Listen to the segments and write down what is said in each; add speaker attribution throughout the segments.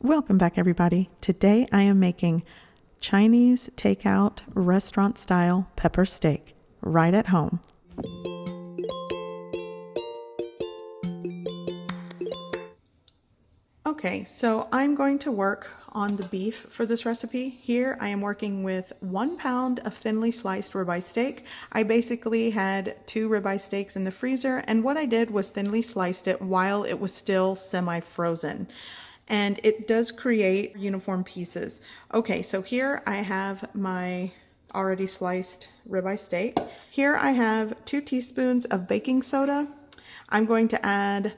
Speaker 1: Welcome back, everybody. Today I am making Chinese takeout restaurant style pepper steak right at home. Okay, so I'm going to work on the beef for this recipe. Here I am working with 1 pound of thinly sliced ribeye steak. I basically had 2 ribeye steaks in the freezer, and what I did was thinly sliced it while it was still semi-frozen. And it does create uniform pieces. Okay, so here I have my already sliced ribeye steak. Here I have 2 teaspoons of baking soda. I'm going to add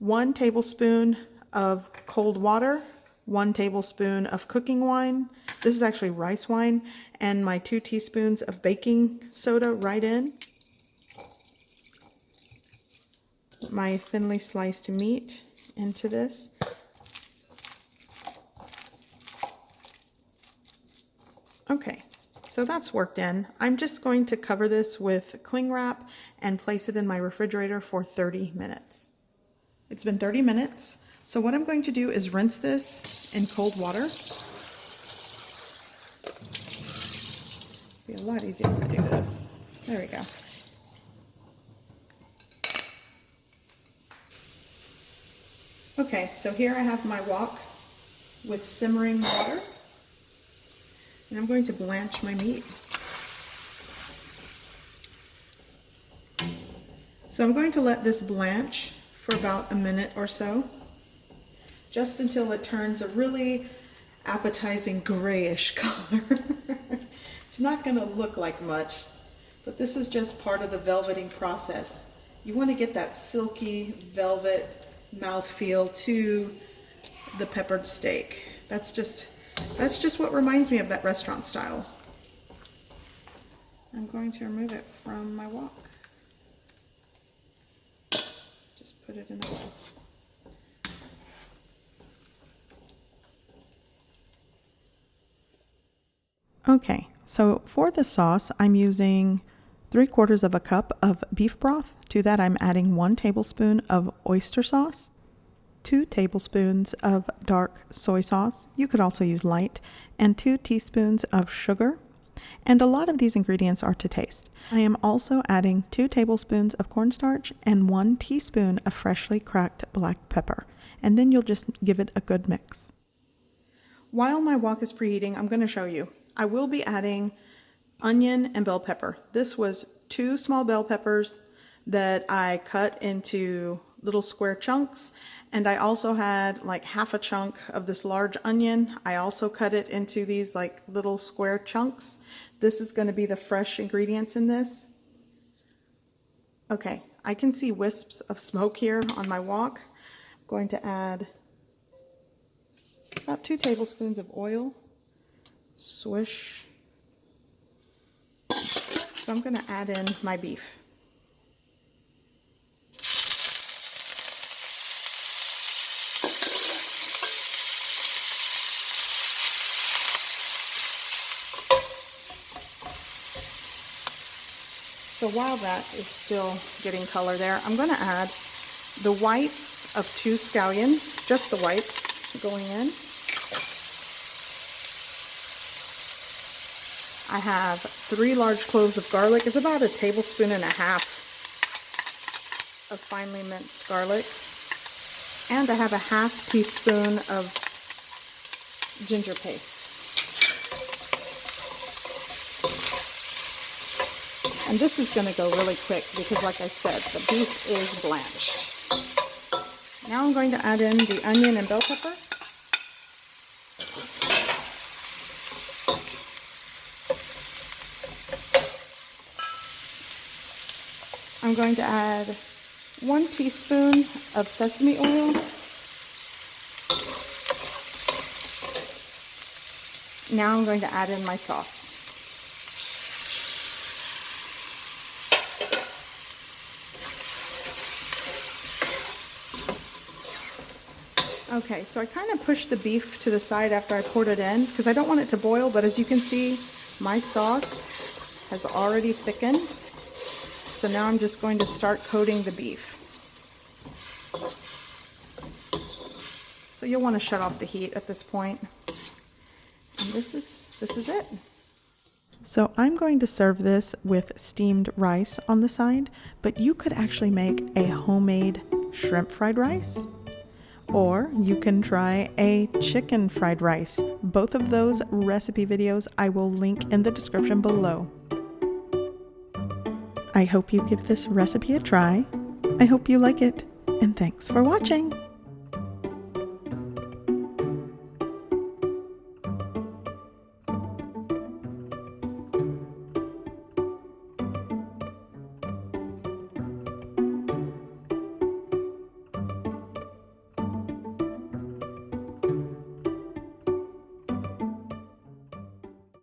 Speaker 1: 1 tablespoon of cold water, 1 tablespoon of cooking wine. This is actually rice wine, and my 2 teaspoons of baking soda right in. Put my thinly sliced meat into this. Okay, so that's worked in. I'm just going to cover this with cling wrap and place it in my refrigerator for 30 minutes. It's been 30 minutes. So what I'm going to do is rinse this in cold water. It'll be a lot easier to do this. There we go. Okay, so here I have my wok with simmering water. And I'm going to blanch my meat. So I'm going to let this blanch for about a minute or so, just until it turns a really appetizing grayish color. It's not going to look like much, but this is just part of the velveting process. You want to get that silky velvet mouthfeel to the peppered steak. That's just what reminds me of that restaurant style. I'm going to remove it from my wok. Just put it in a bowl. Okay, so for the sauce, I'm using 3/4 cup of beef broth. To that, I'm adding 1 tablespoon of oyster sauce, 2 tablespoons of dark soy sauce, you could also use light, and 2 teaspoons of sugar. And a lot of these ingredients are to taste. I am also adding 2 tablespoons of cornstarch and 1 teaspoon of freshly cracked black pepper. And then you'll just give it a good mix. While my wok is preheating, I'm going to show you. I will be adding onion and bell pepper. This was 2 small bell peppers that I cut into little square chunks. And I also had like half a chunk of this large onion. I also cut it into these like little square chunks. This is going to be the fresh ingredients in this. Okay, I can see wisps of smoke here on my wok. I'm going to add about 2 tablespoons of oil. Swish. So I'm going to add in my beef. So while that is still getting color there, I'm going to add the whites of 2 scallions, just the whites going in. I have 3 large cloves of garlic. It's about 1.5 tablespoons of finely minced garlic. And I have 1/2 teaspoon of ginger paste. And this is going to go really quick because, like I said, the beef is blanched. Now I'm going to add in the onion and bell pepper. I'm going to add 1 teaspoon of sesame oil. Now I'm going to add in my sauce. Okay, so I kind of pushed the beef to the side after I poured it in because I don't want it to boil, but as you can see, my sauce has already thickened. So now I'm just going to start coating the beef. So So you'll want to shut off the heat at this point. And this is it. So I'm going to serve this with steamed rice on the side, but you could actually make a homemade shrimp fried rice, or you can try a chicken fried rice. Both of those recipe videos I will link in the description below. I hope you give this recipe a try. I hope you like it, and thanks for watching.